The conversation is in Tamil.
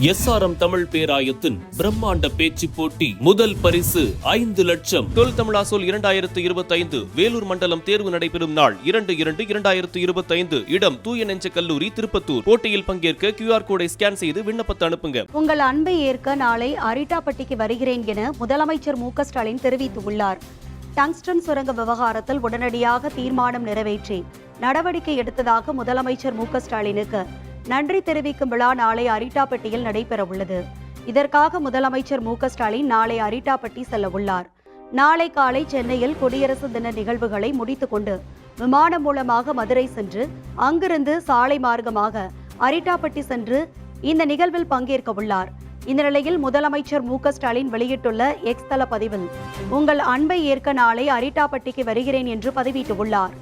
SRM தமிழ் பேராயத்தின் பிரம்மாண்ட பேச்சு போட்டி முதல் பரிசு 5 லட்சம். தொல் தமிழா சொல் 2025 வேலூர் மண்டலம் தேர்வு நடைபெறும் நாள் 2/2/2025. இடம் தூய நெஞ்ச கல்லூரி, திருப்பத்தூர். போட்டியில் பங்கேற்க QR கோடை ஸ்கேன் செய்து விண்ணப்பத்தை அனுப்புங்க. உங்கள் அன்பை ஏற்க நாளை அரிட்டாப்பட்டிக்கு வருகிறேன் என முதலமைச்சர் மு க ஸ்டாலின் தெரிவித்துள்ளார். டங்ஸ்டன் சுரங்க விவகாரத்தில் உடனடியாக தீர்மானம் நிறைவேற்றி நடவடிக்கை எடுத்ததாக முதலமைச்சர் மு க ஸ்டாலினுக்கு நன்றி தெரிவிக்கும் விழா நாளை அரிட்டாப்பட்டியில் நடைபெறவுள்ளது. இதற்காக முதலமைச்சர் மு க ஸ்டாலின் நாளை அரிட்டாப்பட்டி செல்ல உள்ளார். நாளை காலை சென்னையில் குடியரசு தின நிகழ்வுகளை முடித்துக் கொண்டு விமானம் மூலமாக மதுரை சென்று அங்கிருந்து சாலை மார்க்கமாக அரிட்டாப்பட்டி சென்று இந்த நிகழ்வில் பங்கேற்க உள்ளார். இந்த நிலையில் முதலமைச்சர் மு க ஸ்டாலின் வெளியிட்டுள்ள எக்ஸ் தள பதிவில் உங்கள் அன்பை ஏற்க நாளை அரிட்டாப்பட்டிக்கு வருகிறேன் என்று பதிவிட்டுள்ளார்.